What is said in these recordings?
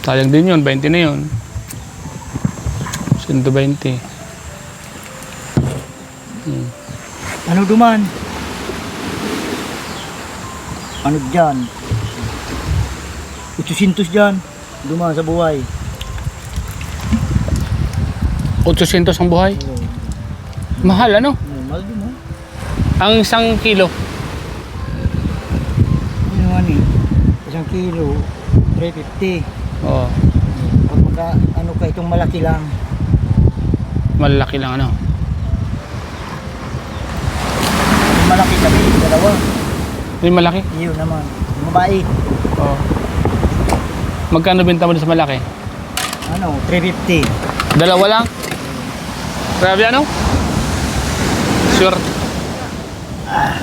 Sayang din yun, 20 na yun. 120. Ano duman? Ano dyan? 800 dyan. Duman sa buhay. 800 ang buhay. Mahal ano? Mahal din mo. Ang 1 kilo. Ano naman eh. 1 kilo, 350. Oo. Pag maka, ano ka, itong malaki lang. Malaki lang ano. Yung malaki kami, dalawa. Yung malaki? Yun naman. Yung babae. Oo. Magkano benta mo sa malaki? Ano, 350. Dalawa lang? Grabe ano? Sure. Ah.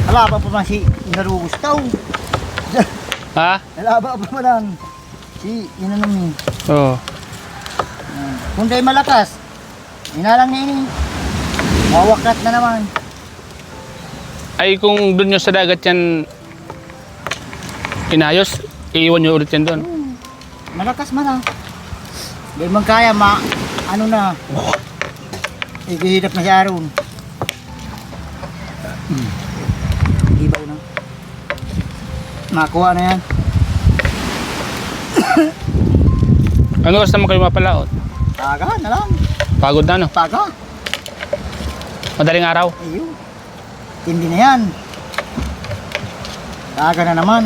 Alaba pa man si Narugustaw. Ha? Alaba pa man si inanong. Oo. Kung dahil malakas, inalang na ini. Mawakat na naman. Ay kung doon nyo sa dagat yan inayos, iiwan nyo ulit yan doon. Malakas man ah. Dahil man kaya ano na. Igihidap na si Aron. Ibaw na. Makuha na yan. Ano oras naman kayo mapalaot? Paga na lang. Pagod na no? Paga. Madaling araw? Ayun. Hindi na yan. Paga na naman.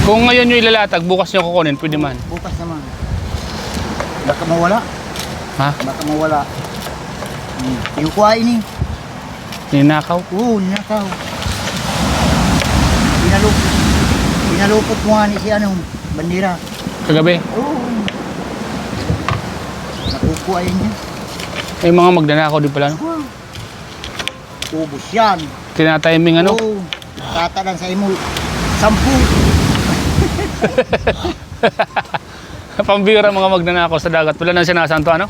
Kung ngayon nyo ilalatag, bukas nyo kukunin, pwede man. Bukas naman. Baka mawala. Ha? Baka mawala. Yung kuhain eh. Ninakaw? Oo, ninakaw. Pinalupot mo nga ni si anong bandira. Kagabi? Oo. Nakukuhain niya. May mga magnanakaw din pala no? Wow. Ubus yan. Tinatiming ano? Oo. Tatalan sa imo. 10. Pambira mga magnanakaw sa dagat. Wala nang sinasanto ano?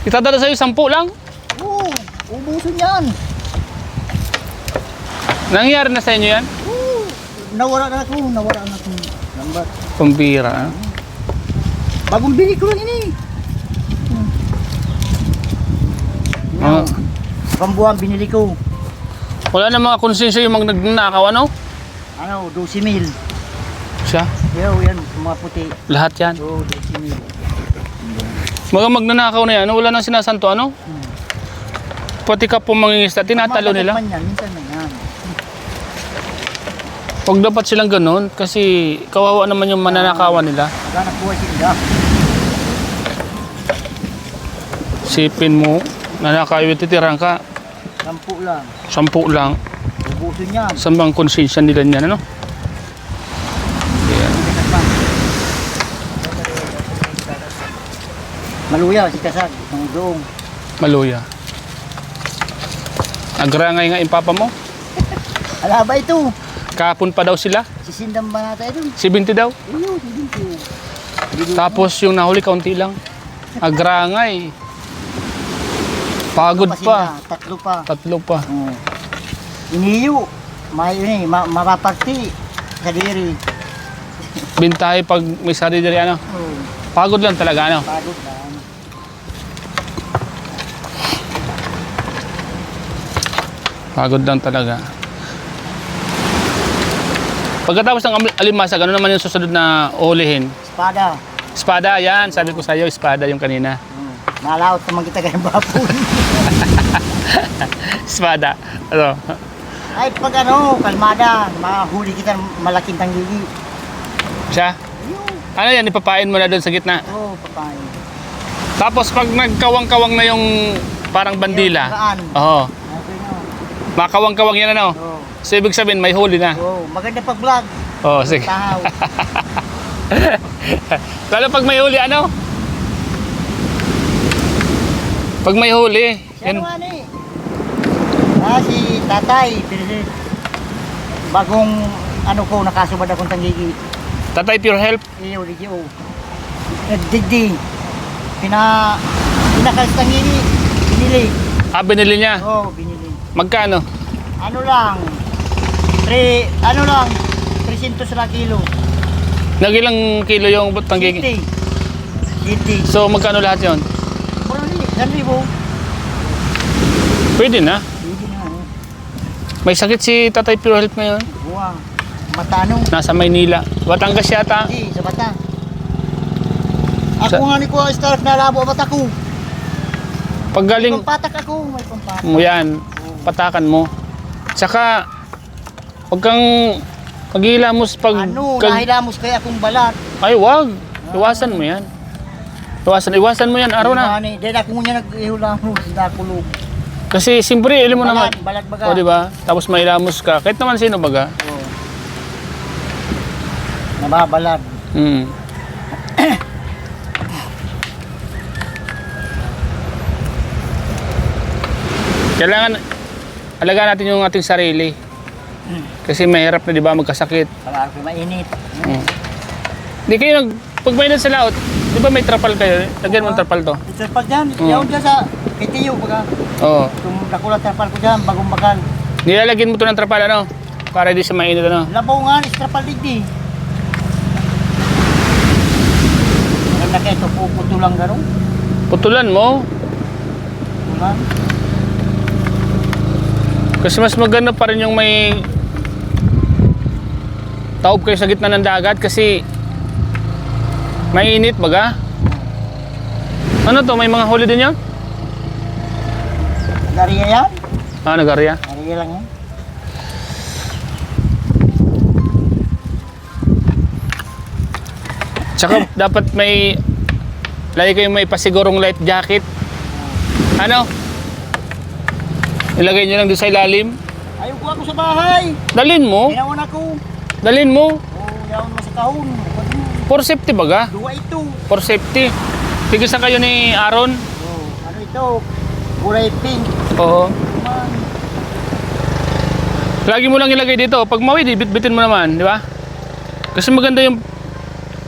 Itadala sa'yo 10 lang? Oo. Ubusin yan. Nangyari na sa inyo yan? Oo. Nawala na ako. Nawala na ako. Lambat. Pambira ano? Bagong bili ko lang ini. Ah. Pambuhan binili ko. Wala na mga konsensya yung mga nagnanakaw ano? Ano, 12,000. Siya? Yan, mga puti. Lahat yan? Oo, 12,000. Mga magnanakaw na yan, wala nang sinasanto ano? Pati ka po mangingisda, tinatalo nila. Man yan, minsan na yan. Huwag dapat silang ganun kasi kawawa naman yung mananakawan nila. Wala na buhay sila. Sipin mo, nanakaw yung titirang ka, 10 lang. 10 lang. Ubusin yan. Saan bang konsensya nila niyan ano? Yan. Maluya, si Kasag. Ang doong. Maluya. Agrangay nga yung papa mo. Ala ba ito? Kahapon pa daw sila. Sisindang ba natin ito? 70 daw. Ayun, hindi. Tapos yung nahuli kaunti lang. Agrangay. Pagod pa. 3 pa. 3 pa. Iniyo. Mapapagti. Sa diri. Bintahe pag may sarili ano. Oh, Pagod lang talaga ano. pagod lang. Pagod lang talaga. Pagkatapos ng alimasa, gano'n naman yung susunod na uhulihin. Espada. Espada, yan. Sabi ko sa'yo, espada yung kanina. Nalaot naman kita kayong bapon. Espada. Ano? Ay, pag ano, kalmada, mahuli kita ng malaking tanggigi. Siya? Ano yan, ipapain mo na doon sa gitna. Oo, papain. Tapos pag nagkawang-kawang na yung parang bandila. Oo. Okay na. Makawang-kawang yan ano. Oo. So ibig sabihin, may huli na. Oo, maganda pag vlog. Oo, sige. Tahaw. Lalo pag may huli, ano? Pag may huli. Siya Yan. naman eh. Si tatay. Bagong ano ko, nakasubad akong tanggigi. Tatay Pure Health. Iyo, digyo. Digdi. Pinakalis ini. Binili. Binili niya. Oo, binili. Magkano? Ano lang. 300 na kilo. Nagilang kilo yung tangging? City. So, magkano lahat yon? Mura ni, 1,000. Pwede na. Pwede na. May sakit si Tatay Pure Health ngayon. Buwa. Matano. Nasa Maynila. Batangas yata. Hindi, sa bata. Ako nga ni ko start na labo bata ko. Pag galing, May pampatak ako, may pampatak. mo yan, patakan mo. Tsaka, huwag kang maghihilamos pag... Nahilamos kaya akong balat. Ay, wag. Iwasan mo yan. Iwasan mo yan, araw na. Dahil ako nga nag-ihulamos, nakulog. Kasi, siyempre, alam mo naman. Balat baga. O, di ba? Tapos mahilamos ka. Kahit naman sino baga. Oo. Nababalad. Hmm. Kailangan alagaan natin yung ating sarili. Kasi mahirap na, di ba, magkasakit. Para ako mainit. Di kayo pag mainit sa laot, di ba may trapal kayo? Lagyan mo ang trapal to. Ito pa dyan, yaw dyan sa PTU baga. Oo. Kung nakulat trapal ko dyan, bagong bakal. Nilalagyan mo to ng trapal, ano? Para di sa mainit, ano? Labaw nga, is trapal digdi. Ang laki ito, puputulang gano'n. Putulan mo. Putulan. Kasi mas maganda pa rin yung may taob kayo sa gitna ng dagat kasi mainit baga. Ano to? May mga huli din yan? Nariya yan? Nagarya. Nariya lang yan. Tsaka dapat may lagi kayo may pasigurong life jacket. Ano? Ilagay nyo lang doon sa ilalim. Ayaw ko ako sa bahay. Dalin mo. Ginawan ako. Dalin mo. Ginawan mo sa kahon. For safety baga. Dua ito. For safety. Tigisan kayo ni Aaron. Ano ito? Kulay pink. Oo. Man. Lagi mo lang ilagay dito. Pag mawid, bitbitin mo naman, di ba? Kasi maganda yung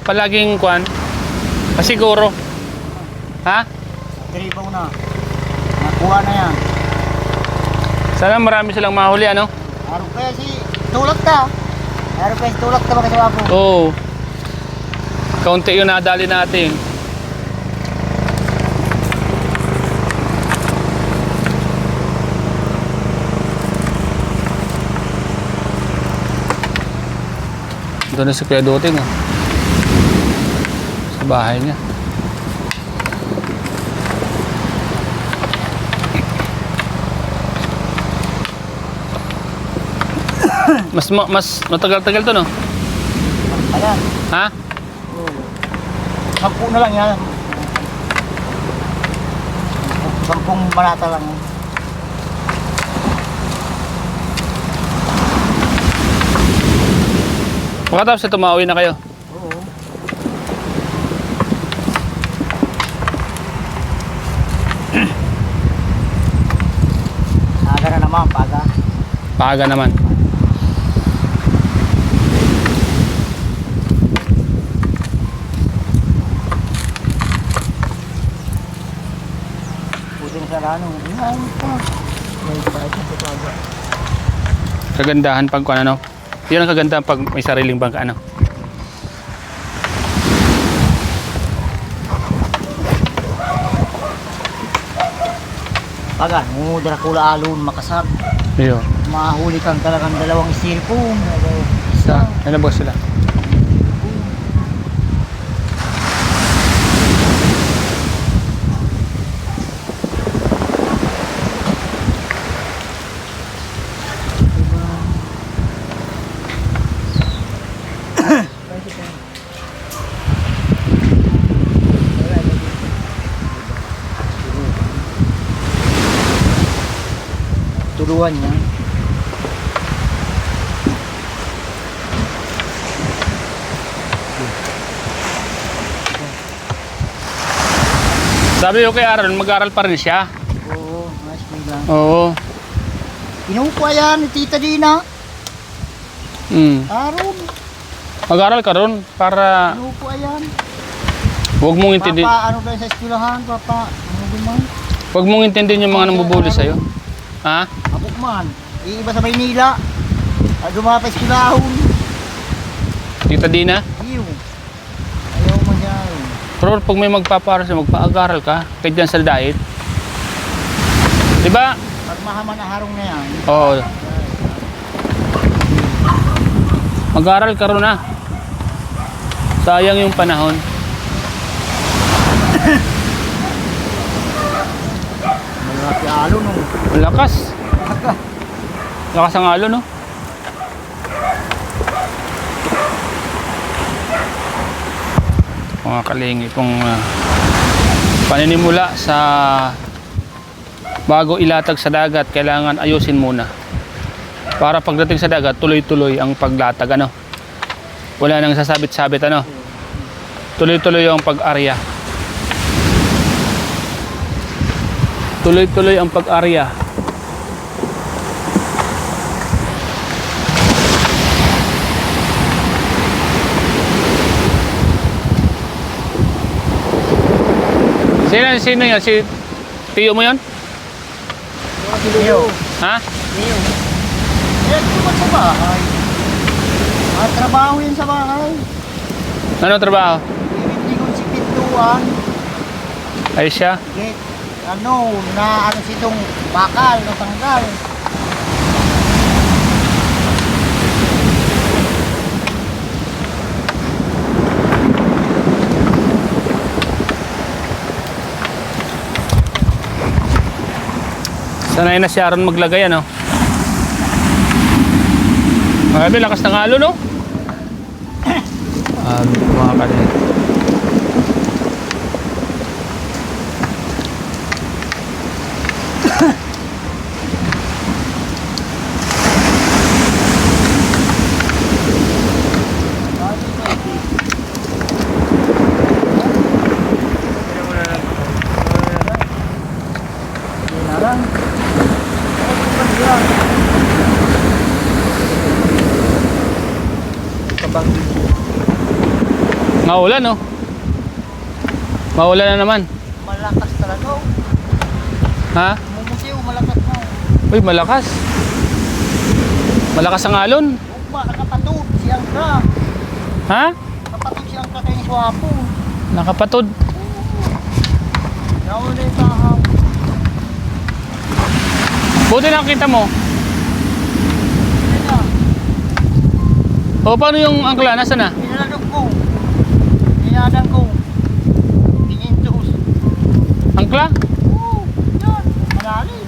palaging kuan. Pasiguro. Ha? Dribaw na. Nakuha na yan. Sana marami silang mahuli, ano? Araw kaya si tulak ka. Araw kaya si tulak ka baka sa wapo. Oo. Kaunti yung nadali natin. Doon na si Kuya Duting, ah. Sa bahay niya. Mas matagal-tagal to, no? Ayan. Ha? Sampu na lang yan. 10 balata lang yan. Pagkatapos ito, mauwi na kayo. Oo. Paga na naman, paga. Paga naman. Puti na sa rano. Ayan pa. May bayad na sa paga. Kagandahan pag ano. Yun ang kagandahan pag may sariling bangka, ano. Paga, mudra kula alon, makasab. Iyo. Mahuli kang talagang dalawang cellphone. Isa. Ano ba sila? Tuluan niya. Sabi ko kay Aaron, mag-aral pa rin siya. Oo, mas may lang. Oo. Inuupa yan ni Tita Dina. Mm. Aron. Mag-aral ka ron para Ano po ayan? huwag mong intindihin. Papa, ano tayo sa eskwelahan, Papa? Ano guman? Huwag mong intindihin yung mga nambubuli sa'yo. Ha? Abok man. Iiba sa Maynila. Dumapa eskwelahon. Tita Dina? Iyo. Ayaw mo dyan. Pero pag may magpaparal sa'yo, magpa-aral ka. Kahit dyan sa diet. Diba? Pag mahaman na harong na yan. Oo. Mag-aral ka ron na. Sayang yung panahon. Malaki alo no. Lakas. Lakas ang alo, no? Mga kalingi pong paninimula sa bago ilatag sa dagat, kailangan ayusin muna. Para pagdating sa dagat, tuloy-tuloy ang paglatag, ano? Wala nang sasabit-sabit, ano? Tuloy-tuloy ang pag-arya. Tuloy-tuloy ang pag-arya. Sino yan? Si Tiyo mo yan? Iyo. Ha? Iyo. Yan naman sa bahay. Trabaho yan sa bahay. Ano trabaho? Ibig si Pintuan. Ay siya. Get, ano sitong bakal, natanggal. Sanay na si Aaron maglagay, ano? Grabe, lakas ng halo, no? Mga kalit. Maulan, no? Maulan na naman. Malakas talaga. Ha? Mumusiw, malakas na. Uy, malakas. Malakas ang alon. Ugma, nakapatod siyang ka. Ha? Nakapatod siyang ka kay Swapo. Nakapatod. Nauna yung tahaw. Buti nakita mo. Hindi na. O, paano yung angkla? Nasaan na? Pinaladog ko. Pinadan ko. Tingin tuos. Angkla? Oo, yan. Malalim.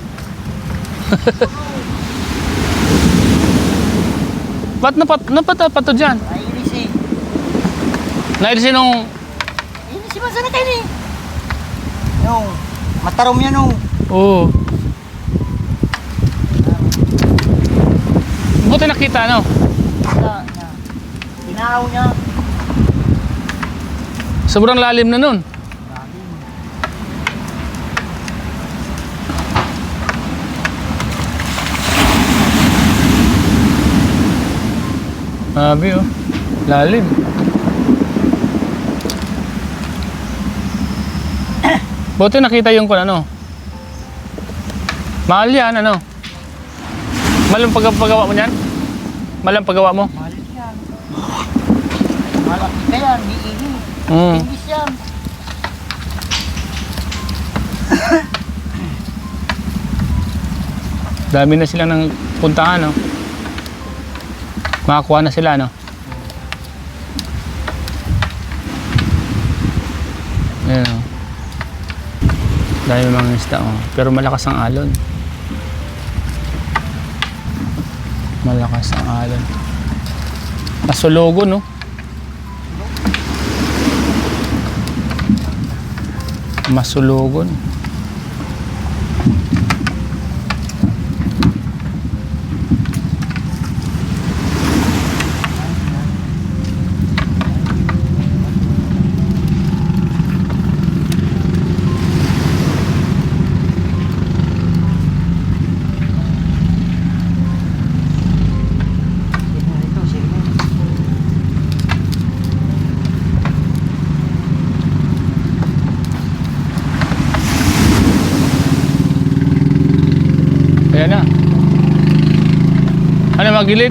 Ba't napatod dyan? Nailis eh. Nailisin nung... Inis si Mansa na kayo eh. Yung, matarom yan nung. Oo. Buti nakita, no? Pinahaw niya. Sobrang lalim na nun. Sabi, oh. Lalim. Buti nakita yung kung ano. Mahal yan, ano? Mahal ang paggawa mo niyan? Mahal ang paggawa mo? Malit yan. Malaki ka yan, hiihi. Mm. Inis yan. Dami na sila ng puntahan, no? Makakuha na sila, no? Ayan, oh. Dami mga isda, oh. Pero malakas ang alon. Malakas ang alon. Masulugo, no? Masulugon. magilid.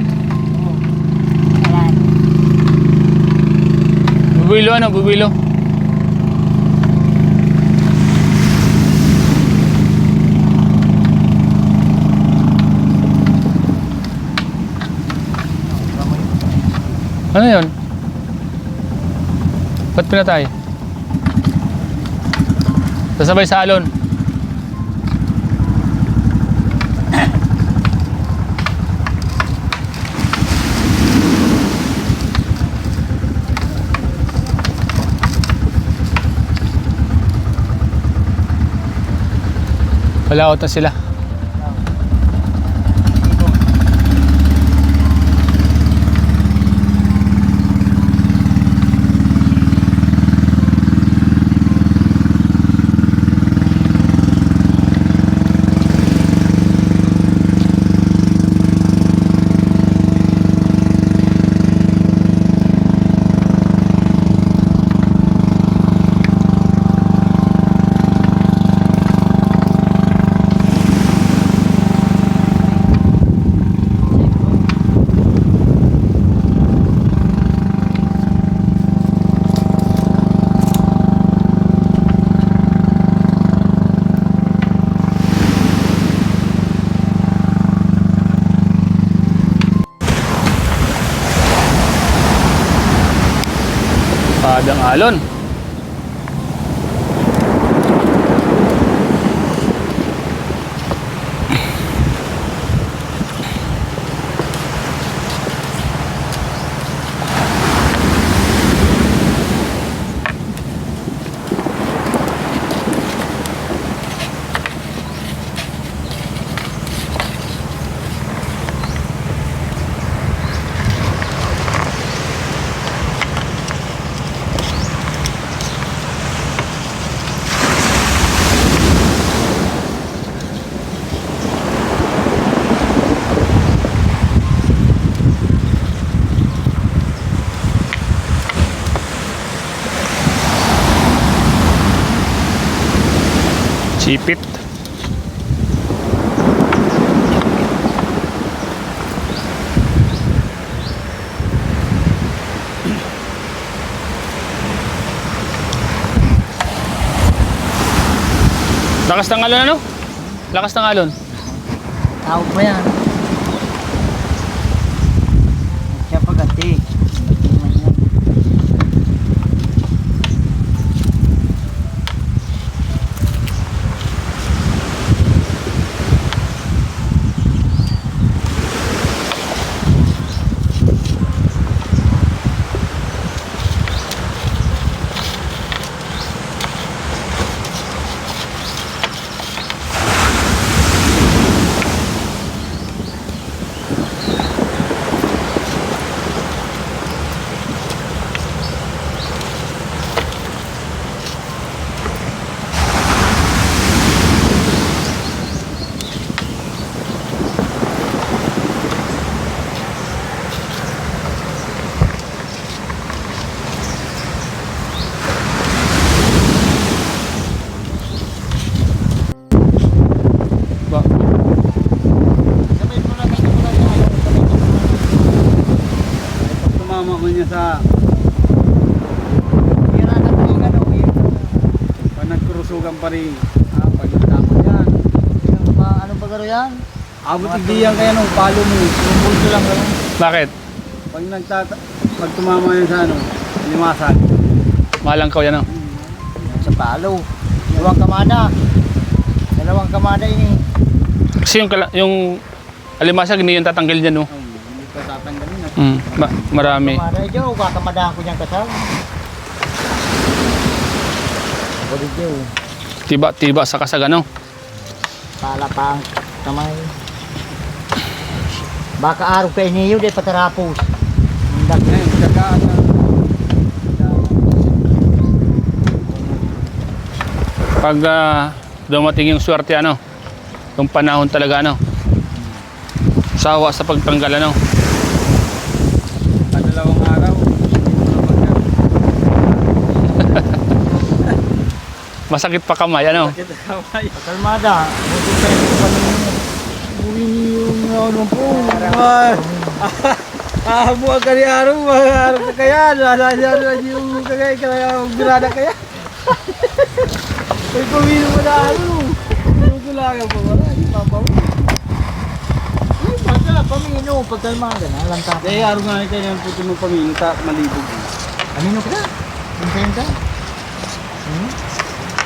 Ayan. Buwilo ano, buwilo. Ano yun? Ba't pinatay? Sasabay sa alon. Wala na sila. Padang alon. Sipit. Lakas ng alon ano? Lakas ng alon. Tawag pa yan. Siya pagati. Ba? Sabay mo na kayo muna sa ano. Pag tumama ko niya sa Hiranan mo yung ano. pag nagkurusugan pa rin, pag nagtama yan, Ano ba garo yan? abot igdiyan kaya nung palo mo, yung bulto lang gano'n. Bakit? Pag tumama yan sa ano, limasan. Malangkaw yan oh. Sa palo. Dalawang kamada. Dalawang kamada ini. Kasi yung alimasag hindi yung tatanggal dyan oh. Hindi pa tatanggalin na. Marami. Kamada ito. Kakamadahan ko niyang kasal. Balik yun. Tiba sa kasag ano. Pala pa ang kamay. Baka araw kayo niyo di patarapos. Ngayon, tsagaan na. Pag dumating yung swerte ano, yung panahon talaga ano, sawa sa pagtanggal ano. Dalawang araw. Masakit pa kamay ano. Bakit kamay? Kalmada. Buti kayo kami. Buwi niyo yung ano po. Buwan ka ni Araw, araw ka kaya. Nasa yung kaya birada kaya. Ay, kumino mo na ano. Yung kulagan po wala. Ipapaw. Ay, pagka pamino, pagka mga gana, lanta. Kaya araw nga kayo yung puto ng paminta, malibog. Amino ka na. Minsan ka.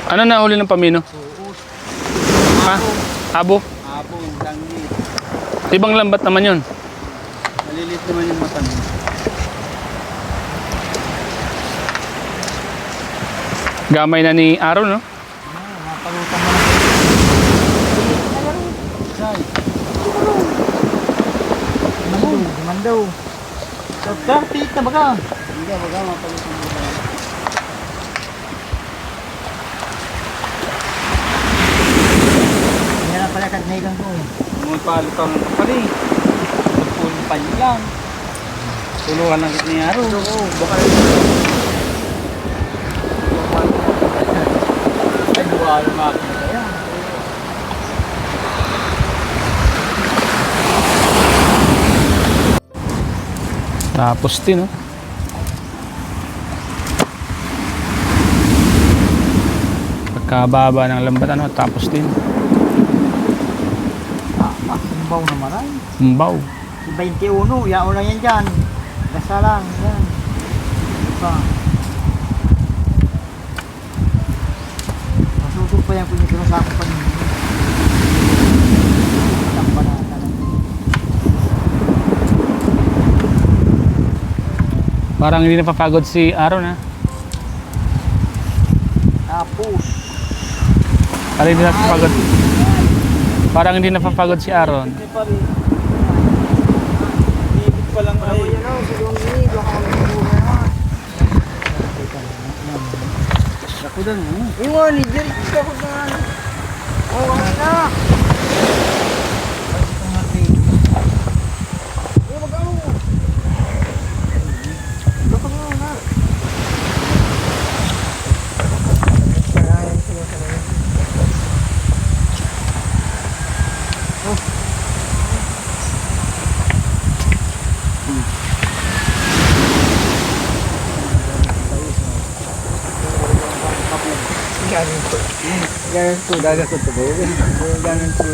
Ano na huli ng pamino? Ha? Abo? Apo, langit. Ibang lambat naman yun. Malilit naman yung mata mo. Gamay na ni Aaron, no? Napalutan mo na. Saan? Mandaw. So, 30 na baga. Hindi, wag ka mapalutan mo. Hindi na pala katnigan ko. Magpalutan mo pa rin. Magpulong pa niyo lang. Tuluhan lang ni Araw. Oo, baka ay duwa yung makina kaya. Tapos din, no? Pagkababa ng lambat, ano? Tapos din. Simbaw naman ay. Umbaw. 21, yaon lang yan dyan. Gasa lang, yan. Ito. Masusok pa yan kung yung pinasako pa ninyo. Ang banata lang. Parang hindi napapagod si Aaron, ha? Tapos. Parang hindi napapagod. Parang hindi napapagod si Aaron. Hindi pa rin. Ibig pa lang ay. Ako lang mo. Iwan, hindi ka ko na. Oh, wala na. Ganyan to, dagat ko to ba? Ganyan to.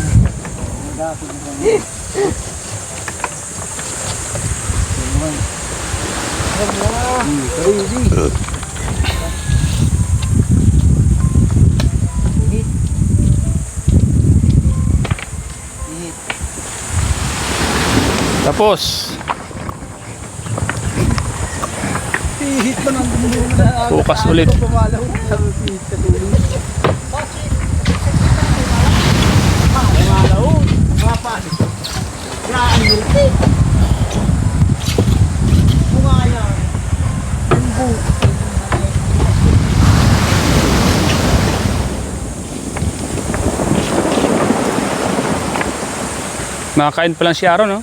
Tapos, Hit pa ng bumulo na. bukas ulit. Pumalaw. Hit ka tuloy. Malaw. Mapas. Graan multi. Bungaya. Limbo. Makakain pa lang si Aaron, no?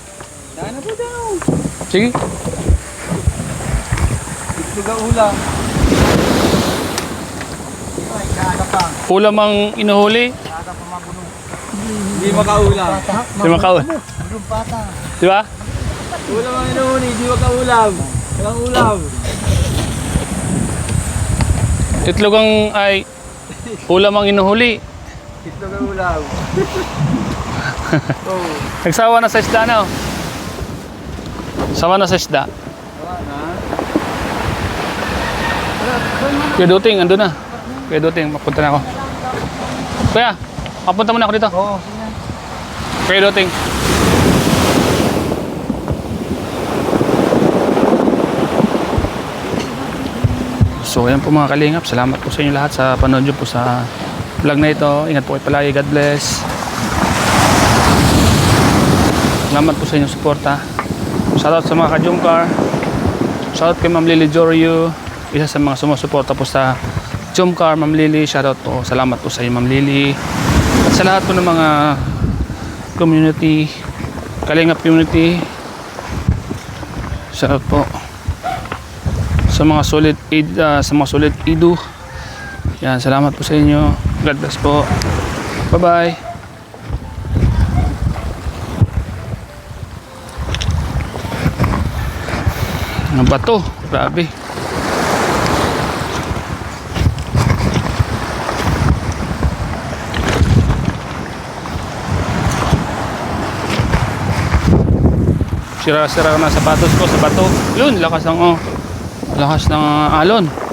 Daan po daw. Sige. Itlog ang ulam. Ay, kada pa. Ulam ang inuhuli. Kada pa magulo. Hindi makaulam. Di makaon. Magulong bata. Di ba? Ulam ang inuuni, hindi makaulam. Walang ulam. Itlog ang ay ulam ang inuhuli. Itlog ang ulam. Oh, Nagsawa na sa isda, no? Sawa na sa isda. wala na. Kuya Duting, ando na. Kuya Duting, mapunta na ako. Kuya, mapunta muna ako dito. Oo, sige. Kuya Duting. So, ayan po mga kalingap. Salamat po sa inyo lahat sa panood nyo po sa vlog na ito. Ingat po kayo palagi. God bless. Salamat po sa inyong suporta. Shoutout sa mga ka-Jumcar. Shoutout kay Ma'am Lily Jorio. Isa sa mga sumusuporta po sa Jumcar, Ma'am Lily. Shoutout po. Salamat po sa iyo, Ma'am Lily. At sa lahat po ng mga community, Kalingap community. Shoutout po sa mga solid idu. Yan, salamat po sa inyo. God bless po. Bye-bye. Ang bato, grabe. Sira-sira na sapatos ko sa bato. Yun, lakas ng alon.